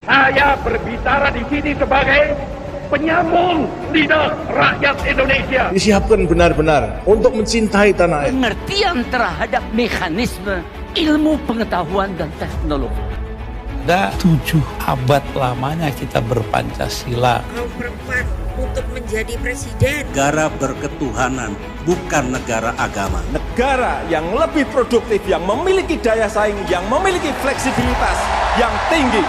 Saya berbicara di sini sebagai penyambung lidah rakyat Indonesia. Disiapkan benar-benar untuk mencintai tanah air. Pengertian terhadap mekanisme ilmu pengetahuan dan teknologi. Ada 7 abad lamanya kita berpancasila. Kaum perempuan untuk menjadi presiden. Negara berketuhanan, bukan negara agama. Negara yang lebih produktif, yang memiliki daya saing, yang memiliki fleksibilitas yang tinggi.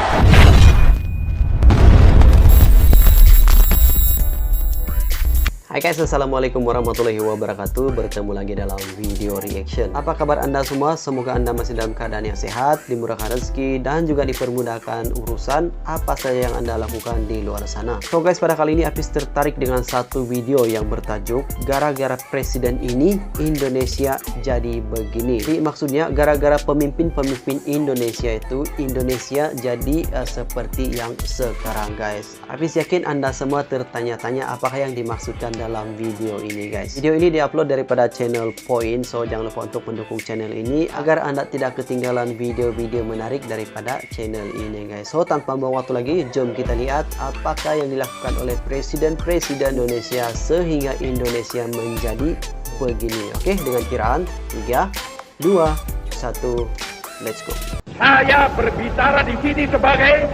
Hai guys, assalamualaikum warahmatullahi wabarakatuh. Bertemu lagi dalam video reaction. Apa kabar anda semua? Semoga anda masih dalam keadaan yang sehat, dimurahkan rezeki, dan juga dipermudahkan urusan apa saja yang anda lakukan di luar sana. So guys, pada kali ini Apis tertarik dengan satu video yang bertajuk gara-gara presiden ini Indonesia jadi begini. Jadi maksudnya gara-gara pemimpin-pemimpin Indonesia itu Indonesia jadi seperti yang sekarang guys. Apis yakin anda semua tertanya-tanya apakah yang dimaksudkan dalam video ini guys. Video ini diupload daripada channel Point, so jangan lupa untuk mendukung channel ini agar anda tidak ketinggalan video-video menarik daripada channel ini guys. So tanpa membuang waktu lagi, jom kita lihat apakah yang dilakukan oleh presiden-presiden Indonesia sehingga Indonesia menjadi begini. Oke, dengan kiraan 3, 2, 1, let's go. Saya berbicara di sini sebagai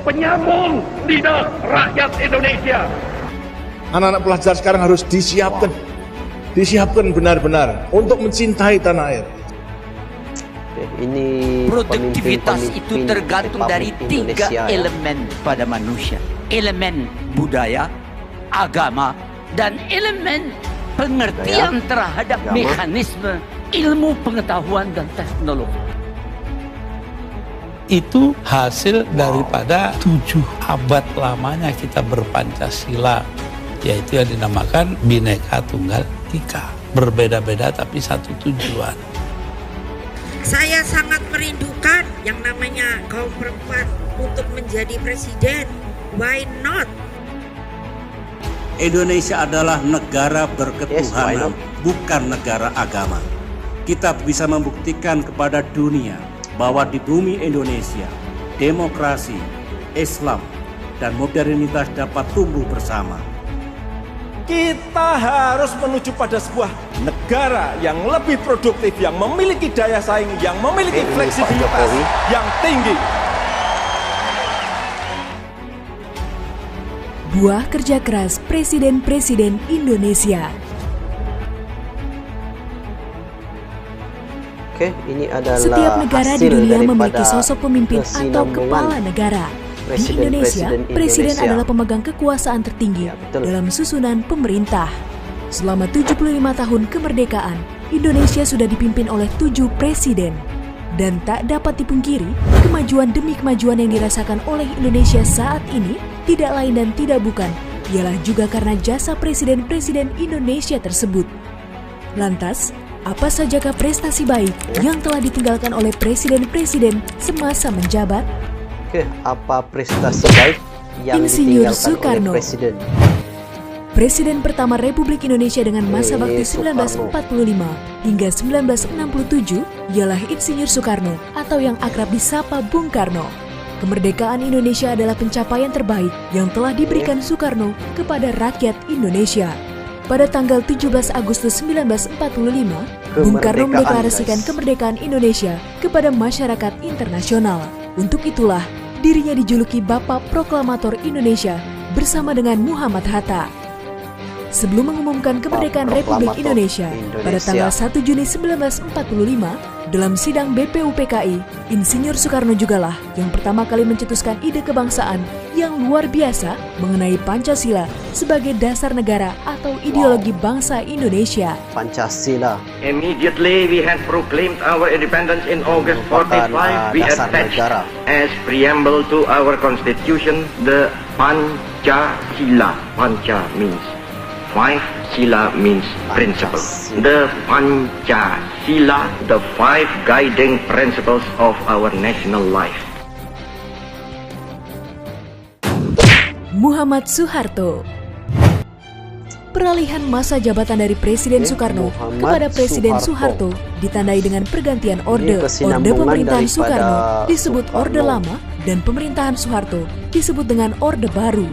penyambung lidah rakyat Indonesia. Anak-anak pelajar sekarang harus disiapkan benar-benar untuk mencintai tanah air. Oke, ini Produktivitas itu tergantung dari 3 elemen pada manusia. Elemen budaya, agama, dan elemen pengertian terhadap mekanisme ilmu pengetahuan dan teknologi. Itu hasil daripada 7 abad lamanya kita berpancasila, yaitu yang dinamakan Bhinneka Tunggal Ika. Berbeda-beda tapi satu tujuan. Saya sangat merindukan yang namanya kaum perempuan untuk menjadi presiden. Why not? Indonesia adalah negara berketuhanan, bukan negara agama. Kita bisa membuktikan kepada dunia bahwa di bumi Indonesia, demokrasi, Islam, dan modernitas dapat tumbuh bersama. Kita harus menuju pada sebuah negara yang lebih produktif, yang memiliki daya saing, yang memiliki fleksibilitas yang tinggi. Buah kerja keras presiden-presiden Indonesia. Oke, ini adalah setiap negara di hasil dunia daripada memiliki sosok pemimpin atau kepala negara. Di Indonesia, presiden adalah pemegang kekuasaan tertinggi dalam susunan pemerintah. Selama 75 tahun kemerdekaan, Indonesia sudah dipimpin oleh 7 presiden. Dan tak dapat dipungkiri, kemajuan demi kemajuan yang dirasakan oleh Indonesia saat ini tidak lain dan tidak bukan, ialah juga karena jasa presiden-presiden Indonesia tersebut. Lantas, apa sajakah prestasi baik yang telah ditinggalkan oleh presiden-presiden semasa menjabat? Oke, apa prestasi baik yang Insinyur ditinggalkan Soekarno, oleh presiden? Presiden pertama Republik Indonesia dengan masa bakti 1945 hingga 1967 ialah Insinyur Soekarno atau yang akrab disapa Bung Karno. Kemerdekaan Indonesia adalah pencapaian terbaik yang telah diberikan Soekarno kepada rakyat Indonesia. Pada tanggal 17 Agustus 1945, Bung Karno mendeklarasikan kemerdekaan Indonesia kepada masyarakat internasional. Untuk itulah, dirinya dijuluki Bapak Proklamator Indonesia bersama dengan Muhammad Hatta. Sebelum mengumumkan kemerdekaan Republik Indonesia pada tanggal 1 Juni 1945, dalam sidang BPUPKI, Insinyur Soekarno jugalah yang pertama kali mencetuskan ide kebangsaan yang luar biasa mengenai Pancasila sebagai dasar negara atau ideologi bangsa Indonesia. Pancasila. Immediately we had proclaimed our independence in August 45. We attached as preamble to our constitution the Pancasila. Panca means 5, Sila means principle. The Pancasila, the 5 guiding principles of our national life. Muhammad Soeharto. Peralihan masa jabatan dari Presiden Soekarno kepada Presiden Soeharto ditandai dengan pergantian orde. Orde pemerintahan Soekarno disebut Orde Lama dan pemerintahan Soeharto disebut dengan Orde Baru.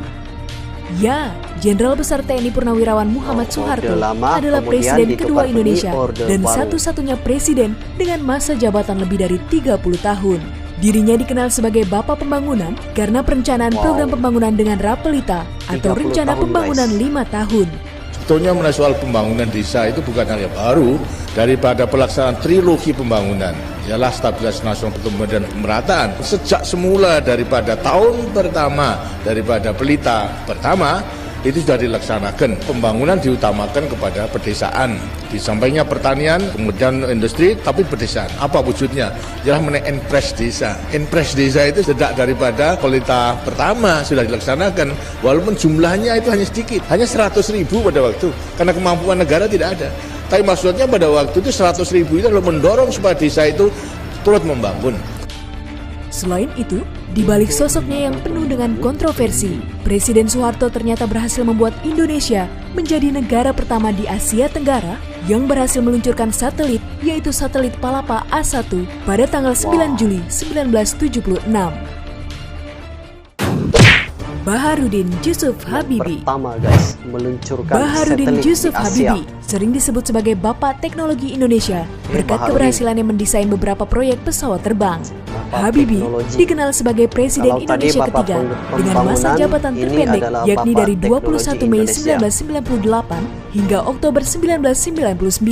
Ya, Jenderal Besar TNI Purnawirawan Muhammad Soeharto adalah presiden kedua Indonesia dan satu-satunya presiden dengan masa jabatan lebih dari 30 tahun. Dirinya dikenal sebagai Bapak Pembangunan karena perencanaan program pembangunan dengan Rapelita atau Rencana Pembangunan 5 tahun. Sebetulnya mengenai soal pembangunan desa itu bukan hal yang baru daripada pelaksanaan trilogi pembangunan, ialah stabilitas nasional, pertumbuhan dan pemerataan. Sejak semula daripada tahun pertama daripada Pelita pertama itu sudah dilaksanakan. Pembangunan diutamakan kepada pedesaan. Di sampingnya pertanian, kemudian industri, tapi pedesaan. Apa wujudnya? Ialah mengenai Enpres desa. Enpres desa itu sejak daripada Pelita pertama sudah dilaksanakan. Walaupun jumlahnya itu hanya sedikit, hanya 100.000 pada waktu. Karena kemampuan negara tidak ada. Tapi maksudnya pada waktu itu 100.000 itu adalah mendorong supaya desa itu turut membangun. Selain itu, di balik sosoknya yang penuh dengan kontroversi, Presiden Soeharto ternyata berhasil membuat Indonesia menjadi negara pertama di Asia Tenggara yang berhasil meluncurkan satelit, yaitu satelit Palapa A1 pada tanggal 9 Juli 1976. Baharudin Jusuf Habibie. Pertama guys, meluncurkan Baharudin satelit Jusuf di Asia. Habibie sering disebut sebagai Bapak Teknologi Indonesia berkat keberhasilannya mendesain beberapa proyek pesawat terbang. Habibie dikenal sebagai Presiden Indonesia ketiga dengan masa jabatan terpendek yakni dari 21 Mei 1998 hingga Oktober 1999.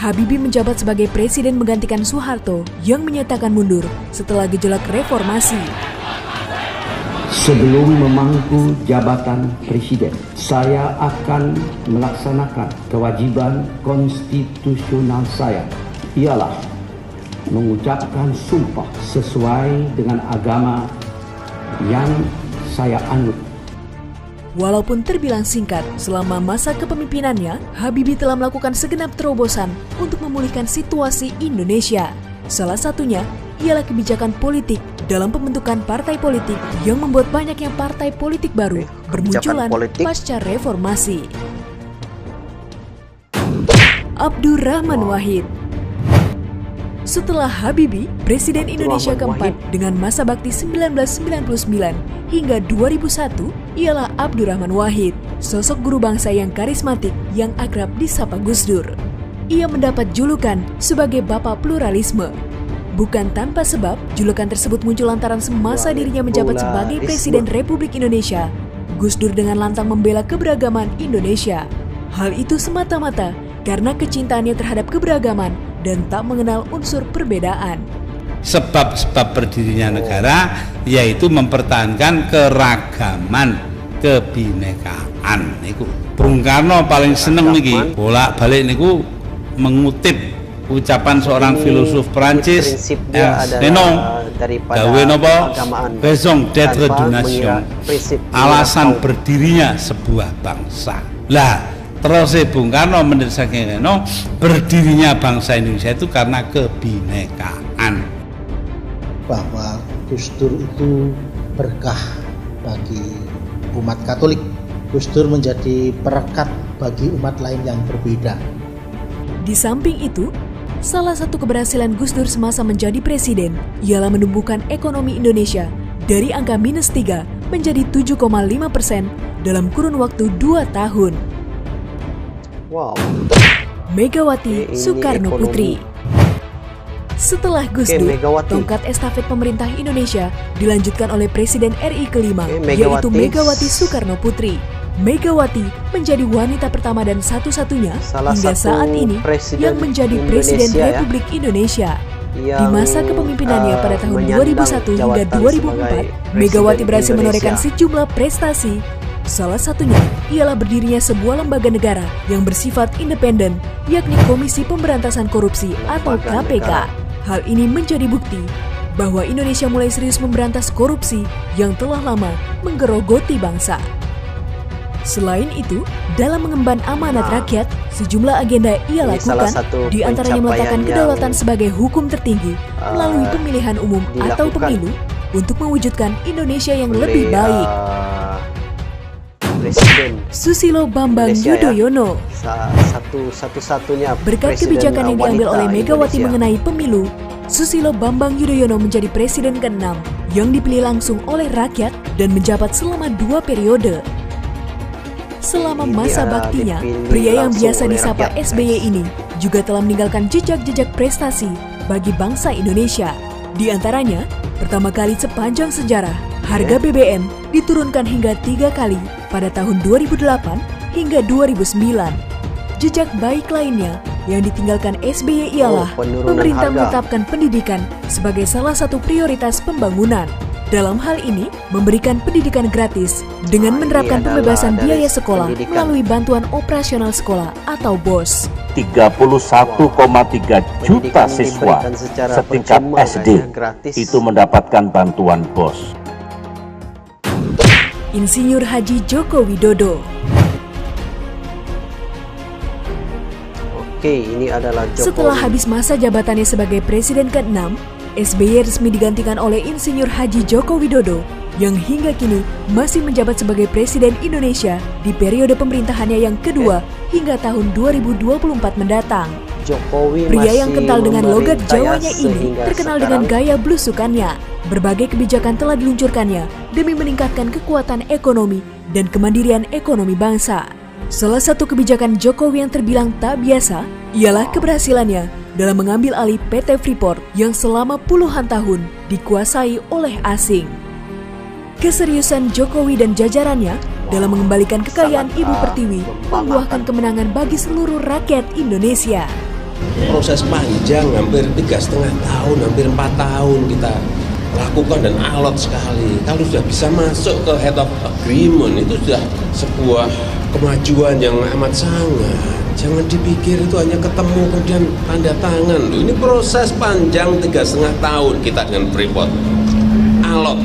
Habibie menjabat sebagai presiden menggantikan Soeharto yang menyatakan mundur setelah gejolak reformasi. Sebelum memangku jabatan presiden, saya akan melaksanakan kewajiban konstitusional saya, ialah mengucapkan sumpah sesuai dengan agama yang saya anut. Walaupun terbilang singkat, selama masa kepemimpinannya, Habibie telah melakukan segenap terobosan untuk memulihkan situasi Indonesia. Salah satunya ialah kebijakan politik dalam pembentukan partai politik yang membuat banyaknya partai politik baru bermunculan pasca reformasi. Abdurrahman Wahid. Setelah Habibie, Presiden Indonesia keempat dengan masa bakti 1999 hingga 2001 ialah Abdurrahman Wahid, sosok guru bangsa yang karismatik yang akrab disapa Gus Dur. Ia mendapat julukan sebagai Bapak Pluralisme. Bukan tanpa sebab, julukan tersebut muncul lantaran semasa dirinya menjabat sebagai Presiden Republik Indonesia, Gus Dur dengan lantang membela keberagaman Indonesia. Hal itu semata-mata karena kecintaannya terhadap keberagaman dan tak mengenal unsur perbedaan. Sebab-sebab berdirinya negara yaitu mempertahankan keragaman, kebinekaan. Niku Bung Karno paling seneng niki bolak-balik niku mengutip ucapan seorang filosof Prancis, gawe nopo raison d'être d'une nation, alasan berdirinya sebuah bangsa. Lah terus Bung Karno mendesakan berdirinya bangsa Indonesia itu karena kebinekaan. Bahwa Gus Dur itu berkah bagi umat Katolik. Gus Dur menjadi perekat bagi umat lain yang berbeda. Di samping itu, salah satu keberhasilan Gus Dur semasa menjadi presiden ialah menumbuhkan ekonomi Indonesia dari angka -3 menjadi 7,5% dalam kurun waktu 2 tahun. Wow. Megawati Soekarno Putri. Setelah Gus Dur, tongkat estafet pemerintah Indonesia dilanjutkan oleh Presiden RI kelima, yaitu Megawati Soekarno Putri. Megawati menjadi wanita pertama dan satu-satunya hingga saat ini yang menjadi Presiden Republik Indonesia. Di masa kepemimpinannya pada tahun 2001 hingga 2004, Megawati berhasil menorehkan sejumlah prestasi. Salah satunya ialah berdirinya sebuah lembaga negara yang bersifat independen, yakni Komisi Pemberantasan Korupsi atau KPK. Hal ini menjadi bukti bahwa Indonesia mulai serius memberantas korupsi yang telah lama menggerogoti bangsa. Selain itu, dalam mengemban amanat rakyat, sejumlah agenda ia lakukan, di antaranya meletakkan kedaulatan sebagai hukum tertinggi melalui pemilihan umum atau pemilu untuk mewujudkan Indonesia yang lebih baik. Presiden Susilo Bambang Yudhoyono. Satu-satunya berkat kebijakan yang diambil oleh Megawati mengenai pemilu, Susilo Bambang Yudhoyono menjadi presiden ke-6 yang dipilih langsung oleh rakyat dan menjabat selama 2 periode. Selama masa baktinya, pria yang biasa disapa SBY ini juga telah meninggalkan jejak-jejak prestasi bagi bangsa Indonesia. Di antaranya, pertama kali sepanjang sejarah, harga BBM diturunkan hingga 3 kali pada tahun 2008 hingga 2009. Jejak baik lainnya yang ditinggalkan SBY ialah pemerintah menetapkan pendidikan sebagai salah satu prioritas pembangunan. Dalam hal ini, memberikan pendidikan gratis dengan menerapkan pembebasan biaya sekolah melalui bantuan operasional sekolah atau BOS. 31,3 juta siswa setingkat SD itu mendapatkan bantuan BOS. Insinyur Haji Joko Widodo. Oke, ini adalah Jokowi. Setelah habis masa jabatannya sebagai presiden ke-6, SBY resmi digantikan oleh Insinyur Haji Joko Widodo yang hingga kini masih menjabat sebagai Presiden Indonesia di periode pemerintahannya yang kedua hingga tahun 2024 mendatang. Jokowi Pria yang kental dengan logat Jawanya ini terkenal dengan gaya blusukannya. Berbagai kebijakan telah diluncurkannya demi meningkatkan kekuatan ekonomi dan kemandirian ekonomi bangsa. Salah satu kebijakan Jokowi yang terbilang tak biasa ialah keberhasilannya dalam mengambil alih PT Freeport yang selama puluhan tahun dikuasai oleh asing. Keseriusan Jokowi dan jajarannya dalam mengembalikan kekayaan Ibu Pertiwi membuahkan kemenangan bagi seluruh rakyat Indonesia. Proses panjang hampir 3,5 tahun, hampir 4 tahun kita lakukan dan alot sekali. Kalau sudah bisa masuk ke head of agreement itu sudah sebuah kemajuan yang amat sangat. Jangan dipikir itu hanya ketemu kemudian tanda tangan. Loh, ini proses panjang 3,5 tahun kita dengan Freeport. Alot.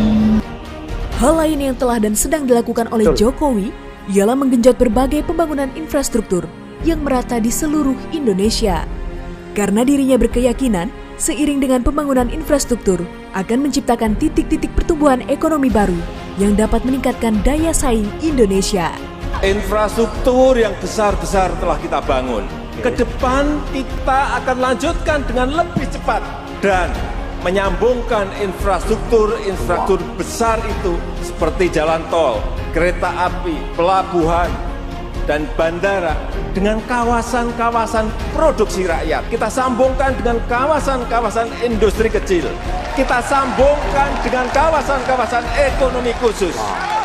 Hal lain yang telah dan sedang dilakukan oleh Jokowi ialah menggenjot berbagai pembangunan infrastruktur yang merata di seluruh Indonesia. Karena dirinya berkeyakinan, seiring dengan pembangunan infrastruktur akan menciptakan titik-titik pertumbuhan ekonomi baru yang dapat meningkatkan daya saing Indonesia. Infrastruktur yang besar-besar telah kita bangun. Ke depan kita akan lanjutkan dengan lebih cepat dan menyambungkan infrastruktur besar itu seperti jalan tol, kereta api, pelabuhan, dan bandara dengan kawasan-kawasan produksi rakyat. Kita sambungkan dengan kawasan-kawasan industri kecil. Kita sambungkan dengan kawasan-kawasan ekonomi khusus.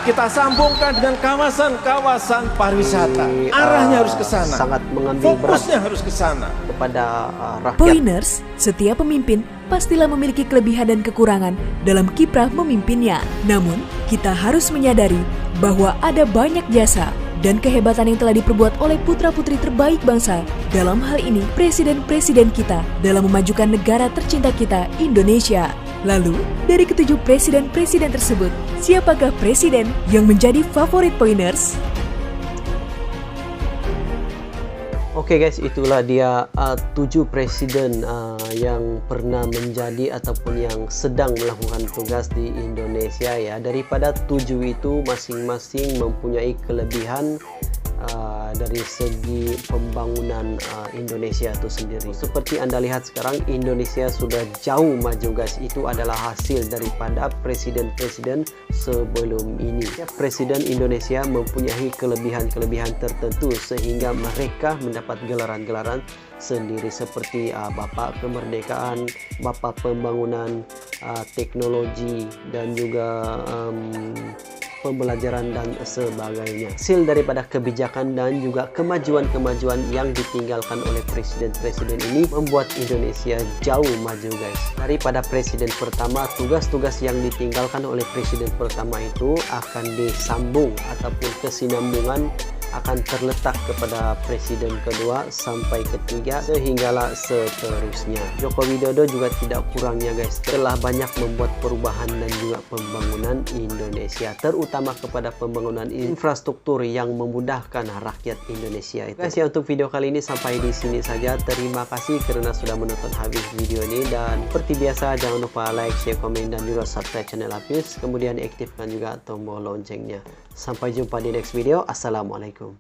Kita sambungkan dengan kawasan-kawasan pariwisata. Arahnya harus ke sana. Sangat mengambil fokusnya harus ke sana. Kepada rakyat. Poiners, setiap pemimpin pastilah memiliki kelebihan dan kekurangan dalam kiprah memimpinnya. Namun, kita harus menyadari bahwa ada banyak jasa dan kehebatan yang telah diperbuat oleh putra-putri terbaik bangsa. Dalam hal ini, presiden-presiden kita dalam memajukan negara tercinta kita, Indonesia. Lalu, dari ke-7 presiden-presiden tersebut, siapakah presiden yang menjadi favorit Poiners? Oke guys, itulah dia 7 presiden yang pernah menjadi ataupun yang sedang melakukan tugas di Indonesia ya. Daripada 7 itu masing-masing mempunyai kelebihan dari segi pembangunan Indonesia itu sendiri. Seperti Anda lihat sekarang, Indonesia sudah jauh maju guys. Itu adalah hasil daripada presiden-presiden sebelum ini. Presiden Indonesia mempunyai kelebihan-kelebihan tertentu sehingga mereka mendapat gelaran-gelaran sendiri seperti Bapak Kemerdekaan, Bapak Pembangunan, teknologi, dan juga pembelajaran dan sebagainya. Hasil daripada kebijakan dan juga kemajuan-kemajuan yang ditinggalkan oleh presiden-presiden ini membuat Indonesia jauh maju guys. Daripada presiden pertama, tugas-tugas yang ditinggalkan oleh presiden pertama itu akan disambung ataupun kesinambungan akan terletak kepada presiden kedua sampai ketiga sehinggalah seterusnya. Joko Widodo juga tidak kurangnya guys, telah banyak membuat perubahan dan juga pembangunan Indonesia, terutama kepada pembangunan infrastruktur yang memudahkan rakyat Indonesia itu. Guys, ya, untuk video kali ini sampai di sini saja. Terima kasih karena sudah menonton habis video ini, dan seperti biasa jangan lupa like, share, komen, dan juga subscribe channel Hafiz, kemudian aktifkan juga tombol loncengnya. Sampai jumpa di next video. Assalamualaikum.